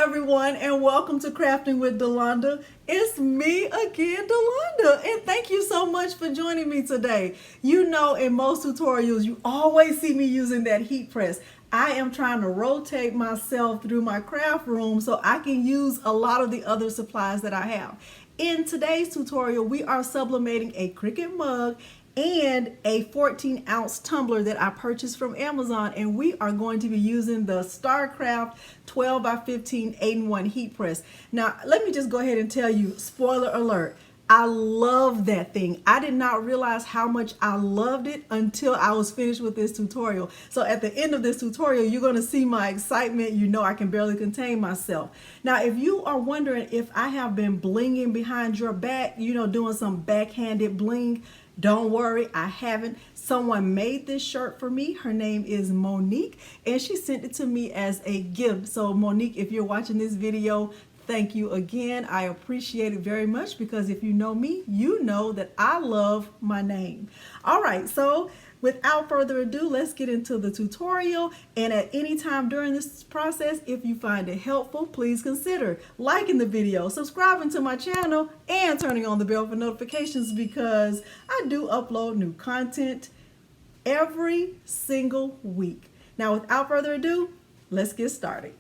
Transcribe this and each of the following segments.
everyone, and welcome to Crafting with Delonda. It's me again, Delonda, and thank you so much for joining me today. You know, in most tutorials, you always see me using that heat press. I am trying to rotate myself through my craft room so I can use a lot of the other supplies that I have. In today's tutorial, we are sublimating a Cricut mug and a 14-ounce tumbler that I purchased from Amazon, and we are going to be using the Starcraft 12 by 15 8-in-1 heat press. Now, let me just go ahead and tell you, spoiler alert, I love that thing. I did not realize how much I loved it until I was finished with this tutorial. So at the end of this tutorial, you're going to see my excitement. You know I can barely contain myself. Now, if you are wondering if I have been blinging behind your back, you know, doing some backhanded bling, don't worry, I haven't. Someone made this shirt for me. Her name is Monique, and she sent it to me as a gift. So Monique, if you're watching this video, thank you again. I appreciate it very much because if you know me, you know that I love my name. All right, so without further ado, let's get into the tutorial. And at any time during this process, if you find it helpful, please consider liking the video, subscribing to my channel, and turning on the bell for notifications because I do upload new content every single week. Now, without further ado, let's get started.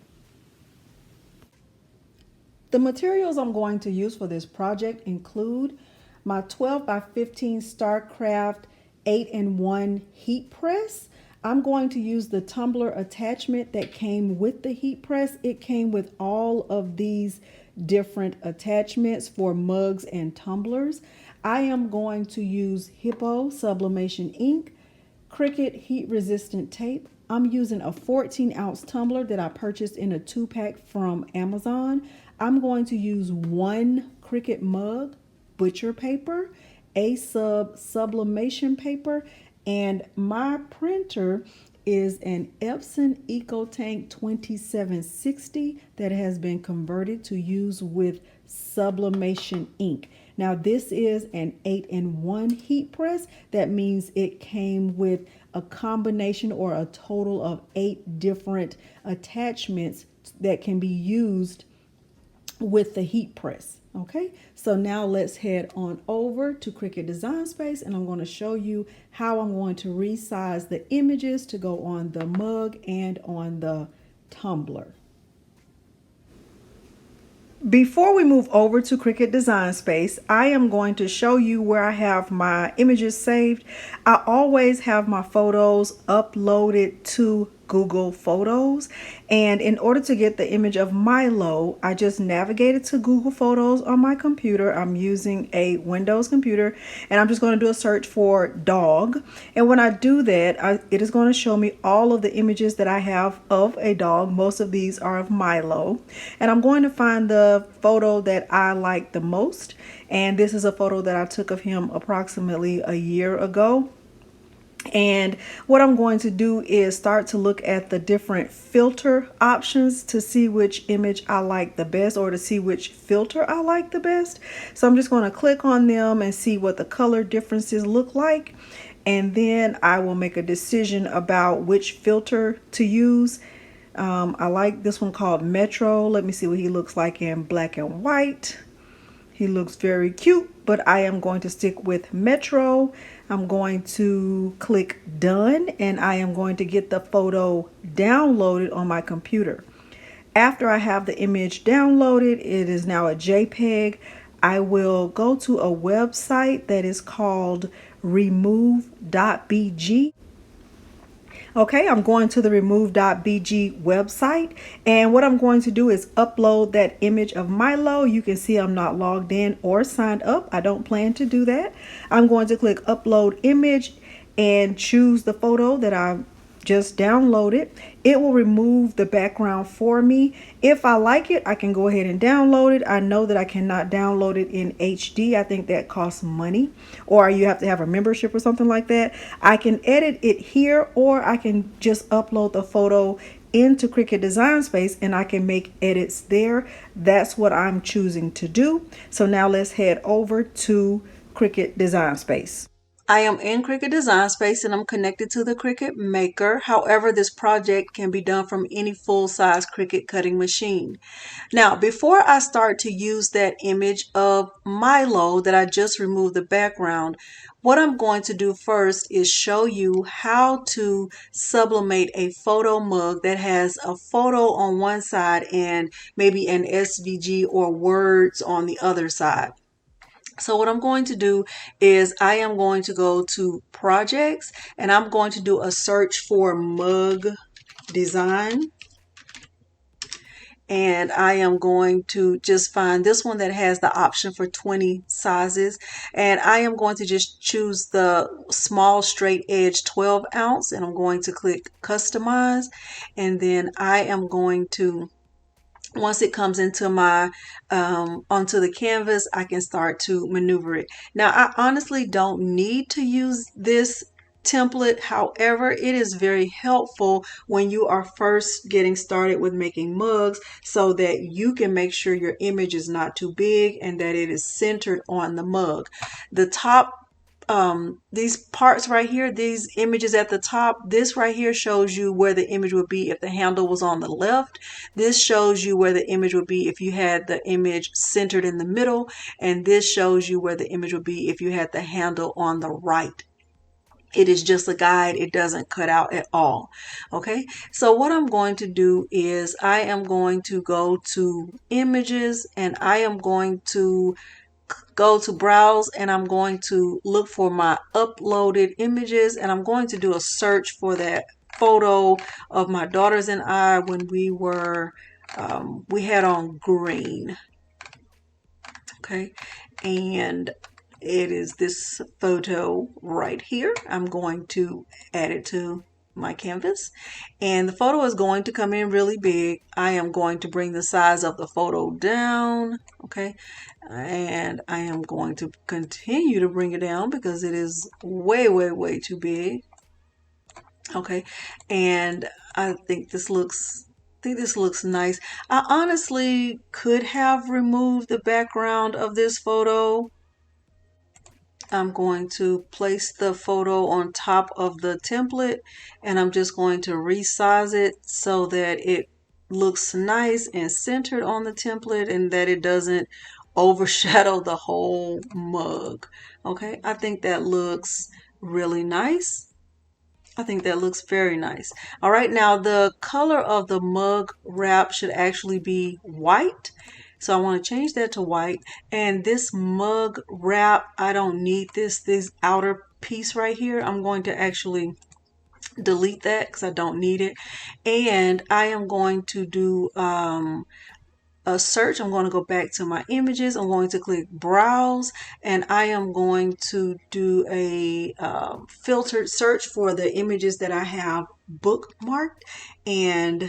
The materials I'm going to use for this project include my 12 by 15 Starcraft 8-in-1 heat press. I'm going to use the tumbler attachment that came with the heat press. It came with all of these different attachments for mugs and tumblers. I am going to use Hippo sublimation ink, Cricut heat resistant tape. I'm using a 14-ounce tumbler that I purchased in a 2-pack from Amazon. I'm going to use one Cricut mug, butcher paper, sublimation paper, and my printer is an Epson EcoTank 2760 that has been converted to use with sublimation ink. Now this is an 8-in-1 heat press. That means it came with a combination or a total of 8 different attachments that can be used with the heat press. Okay, so now let's head on over to Cricut Design Space, and I'm going to show you how I'm going to resize the images to go on the mug and on the tumbler. Before we move over to Cricut Design Space, I am going to show you where I have my images saved. I always have my photos uploaded to Google Photos, and in order to get the image of Milo, I just navigated to Google Photos on my computer. I'm using a Windows computer, and I'm just going to do a search for dog, and when I do that, it is going to show me all of the images that I have of a dog. Most of these are of Milo, and I'm going to find the photo that I like the most, and this is a photo that I took of him approximately a year ago. And what I'm going to do is start to look at the different filter options to see which image I like the best, or to see which filter I like the best. So I'm just going to click on them and see what the color differences look like. And then I will make a decision about which filter to use. I like this one called Metro. Let me see what he looks like in black and white. He looks very cute, but I am going to stick with Metro. I'm going to click done, and I am going to get the photo downloaded on my computer. After I have the image downloaded, it is now a JPEG. I will go to a website that is called remove.bg. Okay, I'm going to the remove.bg website, and what I'm going to do is upload that image of Milo. You can see I'm not logged in or signed up. I don't plan to do that. I'm going to click upload image and choose the photo that I just downloaded. It will remove the background for me. If I like it, I can go ahead and download it. I know that I cannot download it in HD. I think that costs money, or you have to have a membership or something like that. I can edit it here, or I can just upload the photo into Cricut Design Space and I can make edits there. That's what I'm choosing to do. So now let's head over to Cricut Design Space. I am in Cricut Design Space and I'm connected to the Cricut Maker. However, this project can be done from any full-size Cricut cutting machine. Now, before I start to use that image of Milo that I just removed the background, what I'm going to do first is show you how to sublimate a photo mug that has a photo on one side and maybe an SVG or words on the other side. So what I'm going to do is I am going to go to projects and I'm going to do a search for mug design. And I am going to just find this one that has the option for 20 sizes. And I am going to just choose the small straight edge 12 ounce and I'm going to click customize. And then I am going to, once it comes into my onto the canvas, I can start to maneuver it. Now, I honestly don't need to use this template. However, it is very helpful when you are first getting started with making mugs so that you can make sure your image is not too big and that it is centered on the mug. The top these parts right here, these images at the top, this right here shows you where the image would be if the handle was on the left. This shows you where the image would be if you had the image centered in the middle. And this shows you where the image would be if you had the handle on the right. It is just a guide. It doesn't cut out at all. Okay, so what I'm going to do is I am going to go to images and I am going to go to browse and I'm going to look for my uploaded images and I'm going to do a search for that photo of my daughters and I when we were we had on green. Okay, and it is this photo right here. I'm going to add it to my canvas and the photo is going to come in really big. I am going to bring the size of the photo down, okay, and I am going to continue to bring it down because it is way too big. Okay, and I think this looks nice. I honestly could have removed the background of this photo. I'm going to place the photo on top of the template and I'm just going to resize it so that it looks nice and centered on the template and that it doesn't overshadow the whole mug. Okay, I think that looks really nice. I think that looks very nice. All right, now the color of the mug wrap should actually be white. So I want to change that to white. And this mug wrap, I don't need this outer piece right here. I'm going to actually delete that because I don't need it. And I am going to do a search. I'm going to go back to my images. I'm going to click browse and I am going to do a filtered search for the images that I have bookmarked, and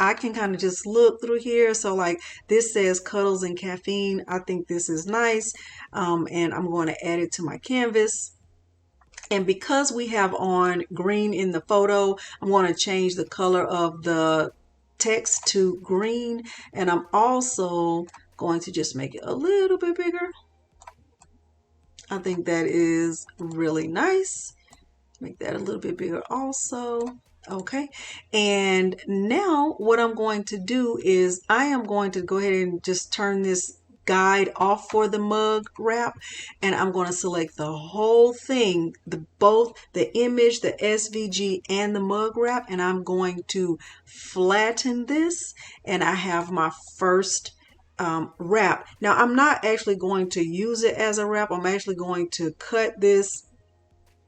I can kind of just look through here. So like this says cuddles and caffeine. I think this is nice. And I'm going to add it to my canvas. And because we have on green in the photo, I'm going to change the color of the text to green. And I'm also going to just make it a little bit bigger. I think that is really nice. Make that a little bit bigger also. Okay, and now what I'm going to do is I am going to go ahead and just turn this guide off for the mug wrap, and I'm going to select the whole thing, both the image, the SVG, and the mug wrap, and I'm going to flatten this, and I have my first wrap. Now I'm not actually going to use it as a wrap. I'm actually going to cut this.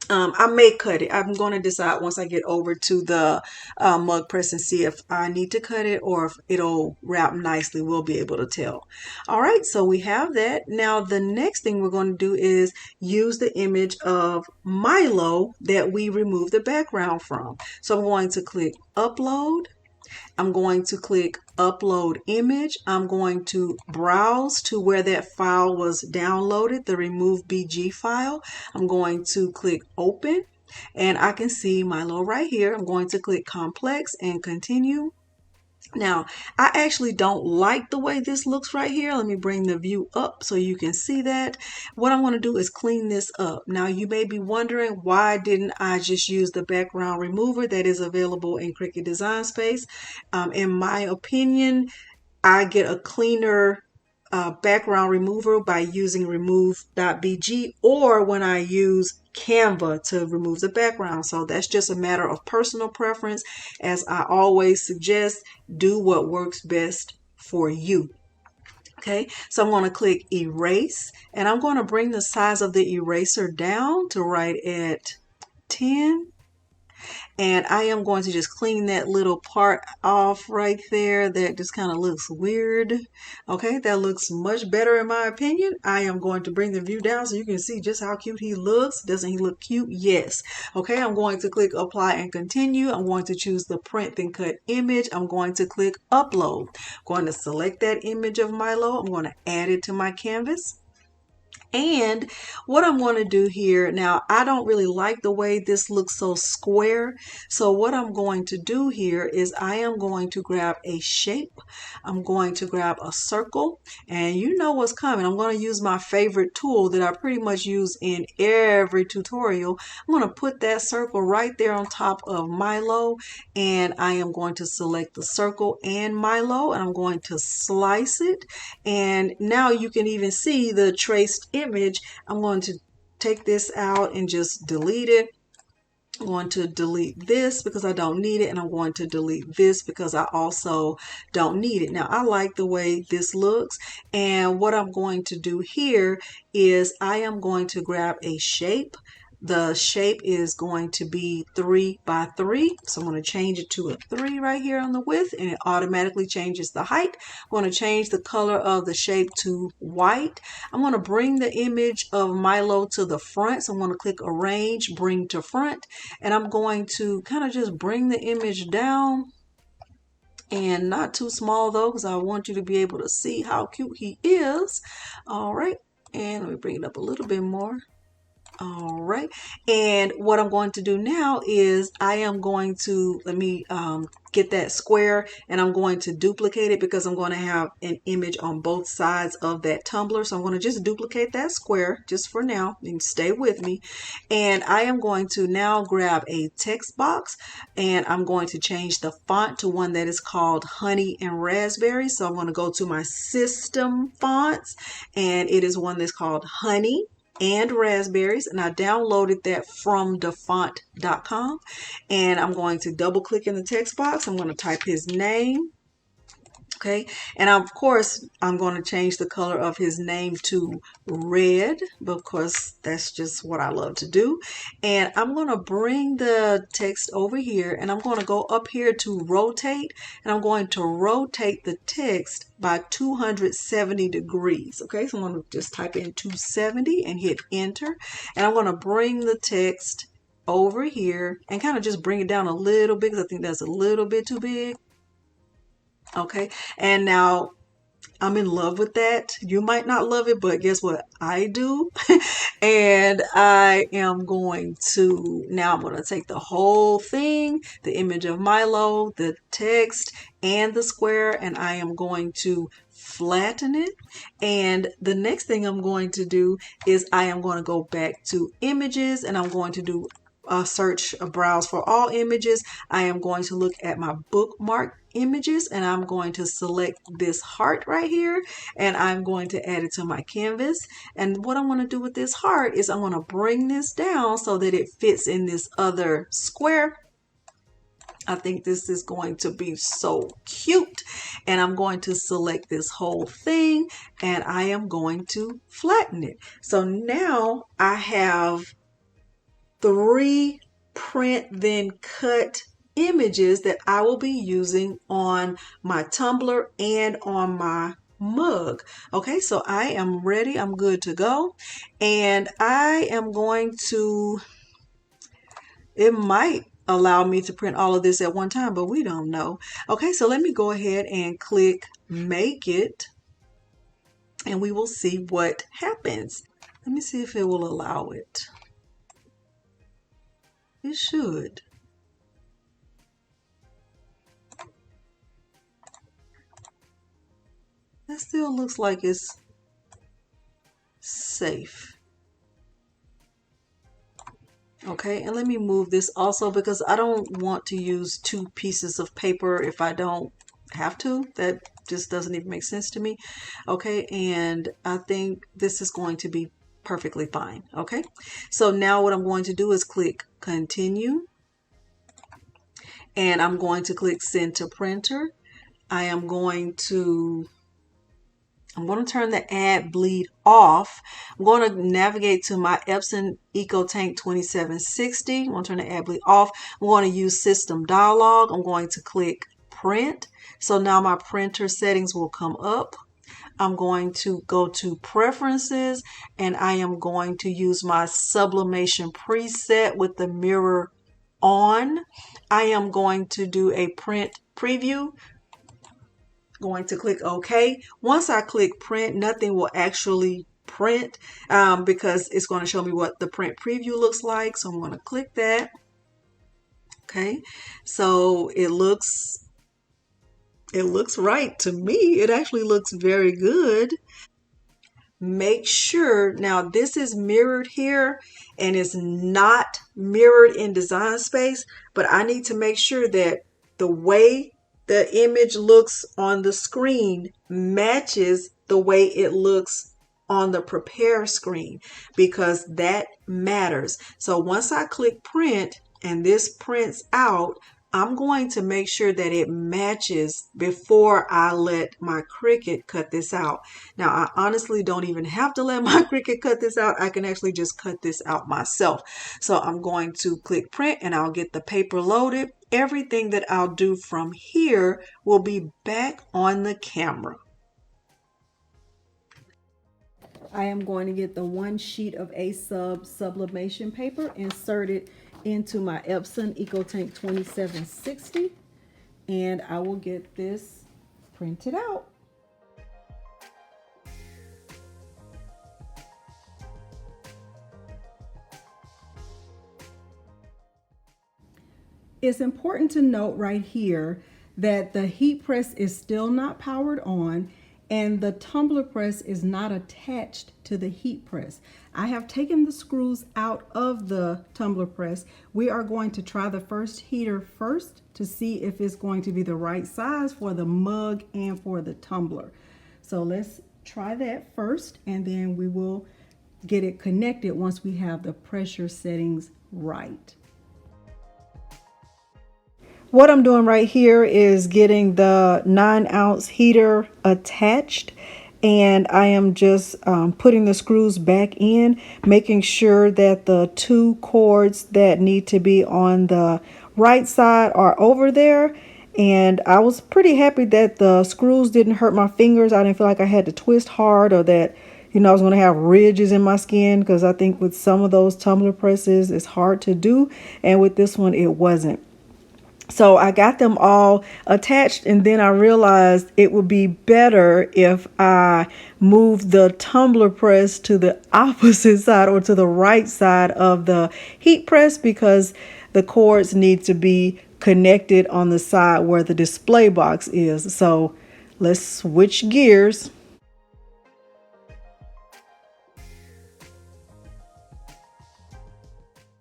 I may cut it. I'm going to decide once I get over to the mug press and see if I need to cut it or if it'll wrap nicely. We'll be able to tell. All right, so we have that. Now the next thing we're going to do is use the image of Milo that we removed the background from. So I'm going to click upload. I'm going to click upload image. I'm going to browse to where that file was downloaded, the remove BG file. I'm going to click open and I can see Milo right here. I'm going to click complex and continue. Now, I actually don't like the way this looks right here. Let me bring the view up so you can see that. What I'm going to do is clean this up. Now, you may be wondering, why didn't I just use the background remover that is available in Cricut Design Space? In my opinion, I get a cleaner background remover by using remove.bg, or when I use Canva to remove the background. So that's just a matter of personal preference. As I always suggest, do what works best for you. Okay, so I'm going to click erase, and I'm going to bring the size of the eraser down to right at 10. And I am going to just clean that little part off right there. That just kind of looks weird. Okay, that looks much better in my opinion. I am going to bring the view down so you can see just how cute he looks. Doesn't he look cute? Yes. Okay, I'm going to click apply and continue. I'm going to choose the print then cut image. I'm going to click upload. I'm going to select that image of Milo. I'm going to add it to my canvas. And what I'm going to do here, now I don't really like the way this looks so square. So what I'm going to do here is I am going to grab a shape. I'm going to grab a circle, and you know what's coming. I'm going to use my favorite tool that I pretty much use in every tutorial. I'm going to put that circle right there on top of Milo, and I am going to select the circle and Milo, and I'm going to slice it. And now you can even see the traced image. I'm going to take this out and just delete it. I'm going to delete this because I don't need it, and I'm going to delete this because I also don't need it. Now, I like the way this looks, and what I'm going to do here is I am going to grab a shape. The shape is going to be 3 by 3. So I'm going to change it to a 3 right here on the width, and it automatically changes the height. I'm going to change the color of the shape to white. I'm going to bring the image of Milo to the front. So I'm going to click arrange, bring to front, and I'm going to kind of just bring the image down, and not too small though, because I want you to be able to see how cute he is. All right. And let me bring it up a little bit more. All right, and what I'm going to do now is I am going to, let me get that square, and I'm going to duplicate it because I'm going to have an image on both sides of that tumbler. So I'm going to just duplicate that square just for now, and stay with me. And I am going to now grab a text box, and I'm going to change the font to one that is called Honey and Raspberry. So I'm going to go to my system fonts, and it is one that's called Honey and Raspberries, and I downloaded that from dafont.com. And I'm going to double click in the text box. I'm going to type his name. Okay, and of course I'm going to change the color of his name to red, but of course that's just what I love to do. And I'm going to bring the text over here, and I'm going to go up here to rotate, and I'm going to rotate the text by 270 degrees. Okay, so I'm going to just type in 270 and hit enter, and I'm going to bring the text over here and kind of just bring it down a little bit because I think that's a little bit too big. Okay, and now I'm in love with that. You might not love it, but guess what? I do. And I am going to, now I'm going to take the whole thing, the image of Milo, the text, and the square, and I am going to flatten it. And the next thing I'm going to do is I am going to go back to images, and I'm going to do search, browse for all images. I am going to look at my bookmark images, and I'm going to select this heart right here, and I'm going to add it to my canvas. And what I'm going to do with this heart is I'm going to bring this down so that it fits in this other square. I think this is going to be so cute, and I'm going to select this whole thing, and I am going to flatten it. So now I have 3 print then cut images that I will be using on my tumbler and on my mug. Okay, so I am ready. I'm good to go. And I am going to, it might allow me to print all of this at one time, but we don't know. Okay, so let me go ahead and click make it, and we will see what happens. Let me see if it will allow it. It should. still looks like it's safe. Okay, and let me move this also because I don't want to use two pieces of paper if I don't have to. That just doesn't even make sense to me. Okay, and I think this is going to be perfectly fine. Okay, so now what I'm going to do is click continue, and I'm going to click send to printer. I'm going to turn the add bleed off. I'm going to navigate to my Epson EcoTank 2760. I'm going to turn the add bleed off. I'm going to use system dialog. I'm going to click print. So now my printer settings will come up. I'm going to go to preferences, and I am going to use my sublimation preset with the mirror on. I am going to do a print preview. Going to click OK. Once I click print, nothing will actually print because it's going to show me what the print preview looks like. So I'm going to click that. Okay, so it looks right to me. It actually looks very good. Make sure, now this is mirrored here and it's not mirrored in Design Space, but I need to make sure that the way the image looks on the screen matches the way it looks on the prepare screen, because that matters. So once I click print and this prints out, I'm going to make sure that it matches before I let my Cricut cut this out. Now, I honestly don't even have to let my Cricut cut this out. I can actually just cut this out myself. So I'm going to click print and I'll get the paper loaded. Everything that I'll do from here will be back on the camera. I am going to get the one sheet of sublimation paper, insert it into my Epson EcoTank 2760, and I will get this printed out. It's important to note right here that the heat press is still not powered on and the tumbler press is not attached to the heat press. I have taken the screws out of the tumbler press. We are going to try the first heater first to see if it's going to be the right size for the mug and for the tumbler. So let's try that first, and then we will get it connected once we have the pressure settings right. What I'm doing right here is getting the 9-ounce heater attached, and I am just putting the screws back in, making sure that the two cords that need to be on the right side are over there. And I was pretty happy that the screws didn't hurt my fingers. I didn't feel like I had to twist hard or that, you know, I was going to have ridges in my skin, because I think with some of those tumbler presses it's hard to do, and with this one it wasn't. So I got them all attached, and then I realized it would be better if I moved the tumbler press to the opposite side, or to the right side of the heat press, because the cords need to be connected on the side where the display box is. So let's switch gears.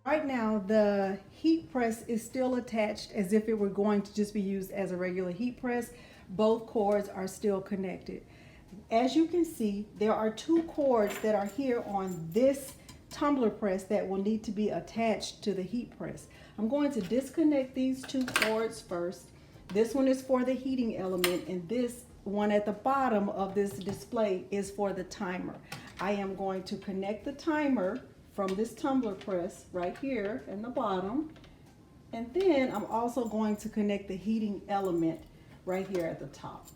Right now, the heat press is still attached as if it were going to just be used as a regular heat press. Both cords are still connected. As you can see, there are two cords that are here on this tumbler press that will need to be attached to the heat press. I'm going to disconnect these two cords first. This one is for the heating element, and this one at the bottom of this display is for the timer. I am going to connect the timer from this tumbler press right here in the bottom, and then I'm also going to connect the heating element right here at the top.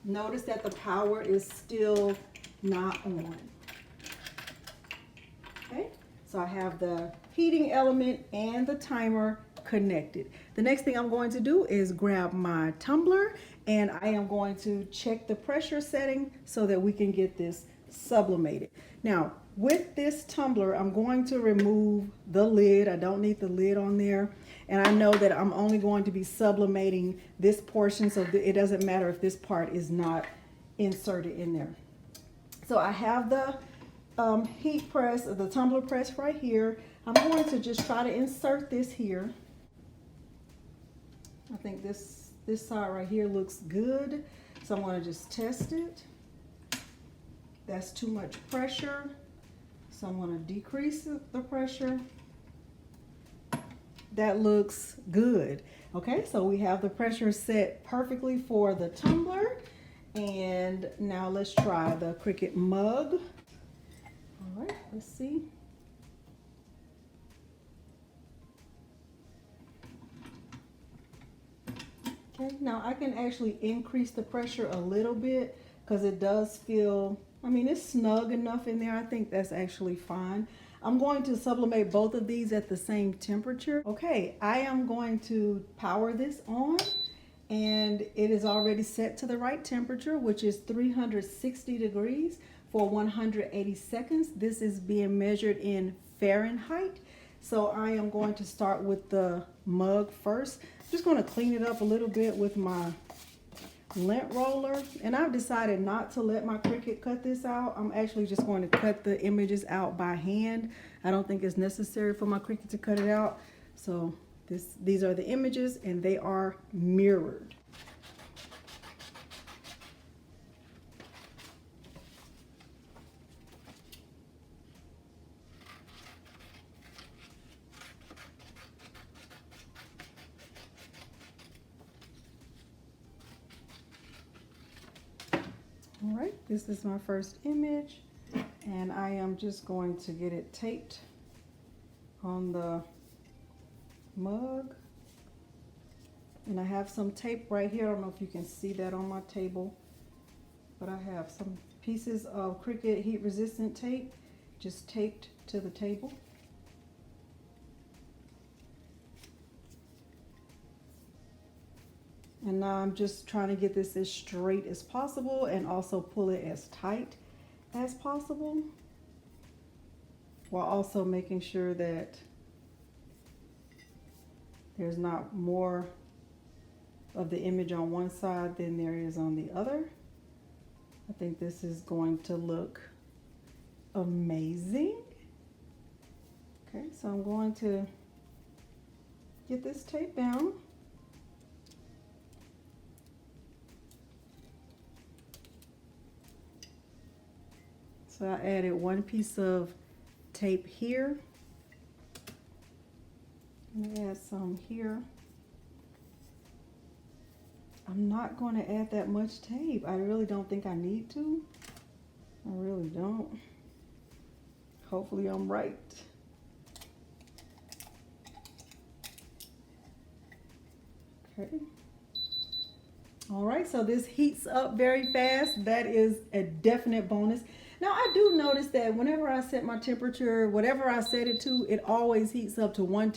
Notice that the power is still not on. Okay, so I have the heating element and the timer connected. The next thing I'm going to do is grab my tumbler, and I am going to check the pressure setting so that we can get this sublimated. Now, with this tumbler, I'm going to remove the lid. I don't need the lid on there. And I know that I'm only going to be sublimating this portion, so it doesn't matter if this part is not inserted in there. So I have the heat press, the tumbler press right here. I'm going to just try to insert this here. I think this side right here looks good, so I'm going to just test it. That's too much pressure, so I'm going to decrease the pressure. That looks good. Okay, so we have the pressure set perfectly for the tumbler. And now let's try the Cricut mug. All right, let's see. Okay, now I can actually increase the pressure a little bit because it does feel, I mean, it's snug enough in there. I think that's actually fine. I'm going to sublimate both of these at the same temperature. Okay, I am going to power this on, and it is already set to the right temperature, which is 360 degrees for 180 seconds. This is being measured in Fahrenheit. So I am going to start with the mug first. I'm just going to clean it up a little bit with my lint roller, and I've decided not to let my Cricut cut this out. I'm actually just going to cut the images out by hand. I don't think it's necessary for my Cricut to cut it out. So these are the images, and they are mirrored. All right, this is my first image, and I am just going to get it taped on the mug. And I have some tape right here. I don't know if you can see that on my table, but I have some pieces of Cricut heat resistant tape just taped to the table. And now I'm just trying to get this as straight as possible and also pull it as tight as possible, while also making sure that there's not more of the image on one side than there is on the other. I think this is going to look amazing. Okay, so I'm going to get this tape down. So I added one piece of tape here. Let me add some here. I'm not going to add that much tape. I really don't think I need to. I really don't. Hopefully I'm right. Okay. All right, so this heats up very fast. That is a definite bonus. Now I do notice that whenever I set my temperature, whatever I set it to, it always heats up to 1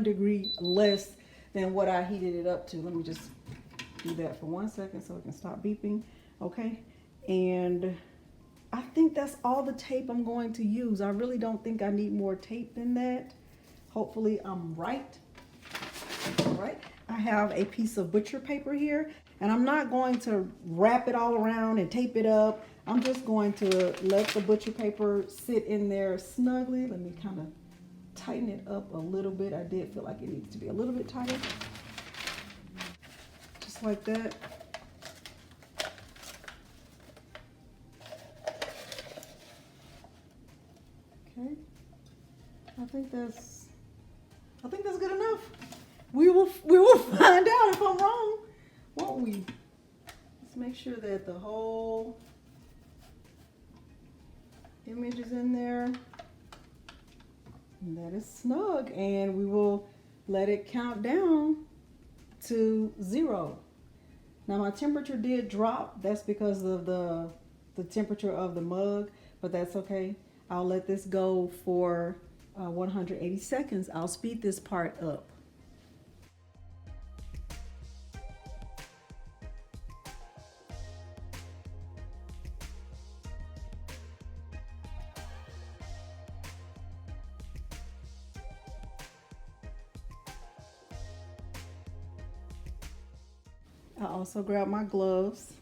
degree less than what I heated it up to. Let me just do that for 1 second so it can stop beeping. Okay, and I think that's all the tape I'm going to use. I really don't think I need more tape than that. Hopefully I'm right. All right, I have a piece of butcher paper here, and I'm not going to wrap it all around and tape it up. I'm just going to let the butcher paper sit in there snugly. Let me kind of tighten it up a little bit. I did feel like it needs to be a little bit tighter. Just like that. Okay. I think that's good enough. We will find out if I'm wrong, won't we? Let's make sure that the whole image is in there. And that is snug, and we will let it count down to 0. Now my temperature did drop. That's because of the temperature of the mug, but that's okay. I'll let this go for 180 seconds. I'll speed this part up. I also grabbed my gloves.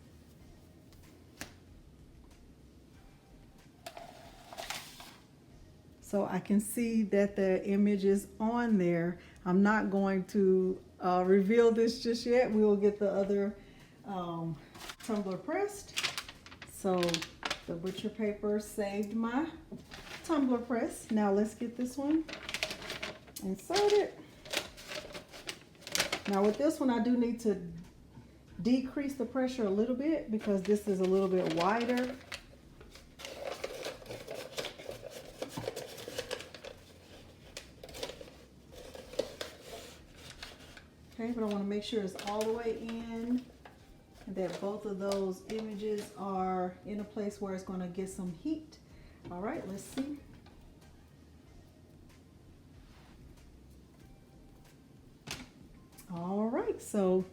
So I can see that the image is on there. I'm not going to reveal this just yet. We will get the other tumbler pressed. So the butcher paper saved my tumbler press. Now let's get this one inserted. Now with this one, I do need to decrease the pressure a little bit because this is a little bit wider. Okay, but I want to make sure it's all the way in and that both of those images are in a place where it's going to get some heat. All right, let's see. All right, so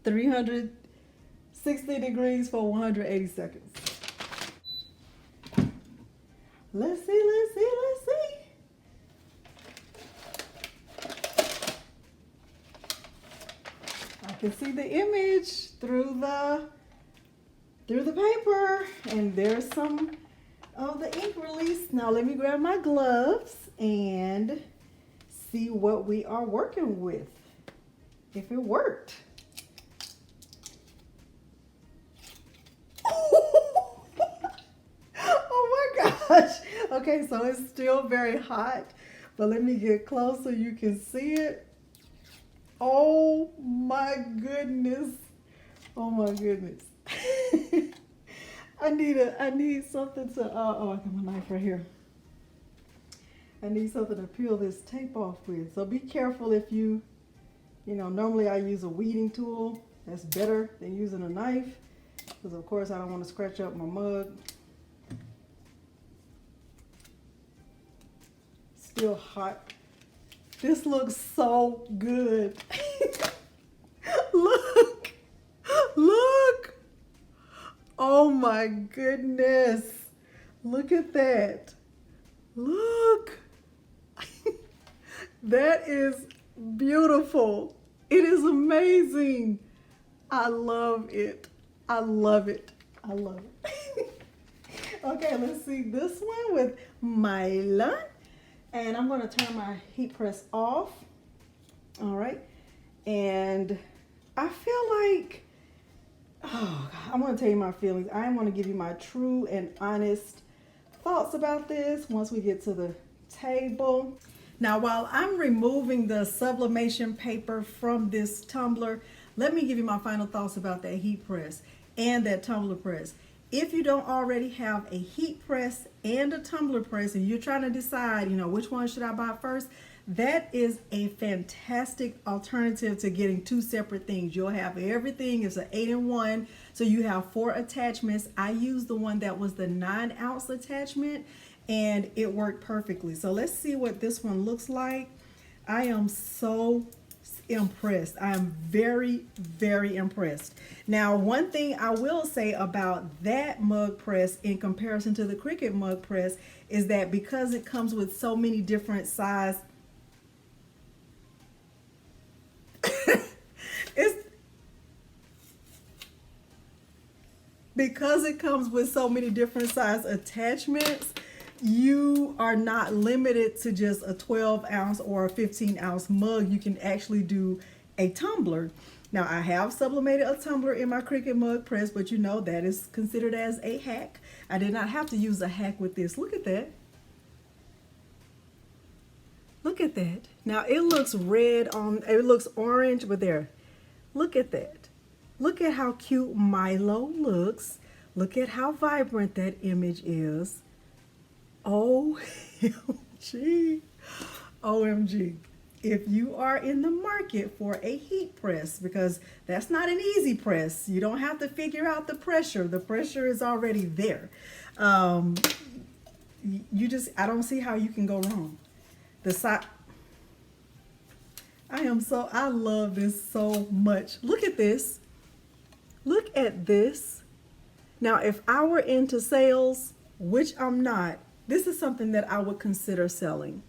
360 degrees for 180 seconds. Let's see, let's see, let's see. I can see the image through the paper, and there's some of the ink release. Now let me grab my gloves and see what we are working with, if it worked. Oh my gosh. Okay, so it's still very hot, but let me get close so you can see it. Oh my goodness. Oh my goodness. I need something to, oh, I got my knife right here. I need something to peel this tape off with. So be careful if you know, normally I use a weeding tool. That's better than using a knife, because of course I don't want to scratch up my mug. Still hot. This looks so good. Look, look. Oh my goodness. Look at that. Look. That is beautiful. It is amazing. I love it. I love it. I love it. Okay, let's see this one with Myla. And I'm going to turn my heat press off. All right. And I feel like, oh God, I'm going to tell you my feelings. I am going to give you my true and honest thoughts about this once we get to the table. Now, while I'm removing the sublimation paper from this tumbler, let me give you my final thoughts about that heat press and that tumbler press. If you don't already have a heat press and a tumbler press and you're trying to decide, you know, which one should I buy first, that is a fantastic alternative to getting two separate things. You'll have everything. It's an 8-in-1, so you have 4 attachments. I used the one that was the 9-ounce attachment, and it worked perfectly. So let's see what this one looks like. I am so impressed. I'm very, very impressed. Now, one thing I will say about that mug press in comparison to the Cricut mug press is that because it comes with so many different size, because it comes with so many different size attachments, you are not limited to just a 12-ounce or a 15-ounce mug. You can actually do a tumbler. Now, I have sublimated a tumbler in my Cricut mug press, but you know that is considered as a hack. I did not have to use a hack with this. Look at that. Look at that. Now, it looks red on, it looks orange, but there. Look at that. Look at how cute Milo looks. Look at how vibrant that image is. OMG. OMG. If you are in the market for a heat press, because that's not an easy press, you don't have to figure out the pressure. The pressure is already there. I don't see how you can go wrong. I love this so much. Look at this. Look at this. Now, if I were into sales, which I'm not, this is something that I would consider selling.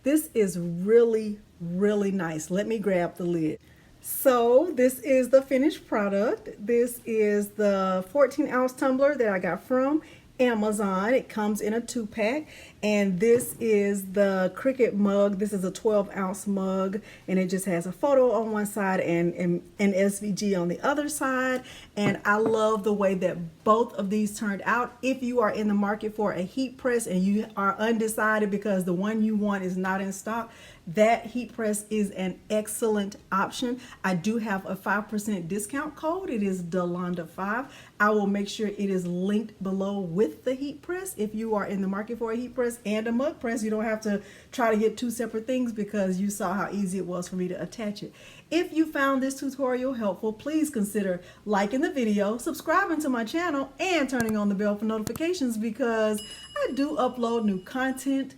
This is really, really nice. Let me grab the lid. So this is the finished product. This is the 14-ounce tumbler that I got from Amazon. It comes in a 2-pack, and this is the Cricut mug. This is a 12-ounce mug, and it just has a photo on one side and an SVG on the other side. And I love the way that both of these turned out. If you are in the market for a heat press and you are undecided because the one you want is not in stock, that heat press is an excellent option. I do have a 5% discount code. It is Delonda5. I will make sure it is linked below with the heat press. If you are in the market for a heat press and a mug press, you don't have to try to get two separate things because you saw how easy it was for me to attach it. If you found this tutorial helpful, please consider liking the video, subscribing to my channel, and turning on the bell for notifications because I do upload new content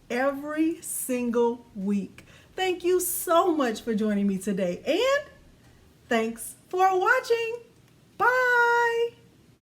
every single week. Thank you so much for joining me today, and thanks for watching. Bye.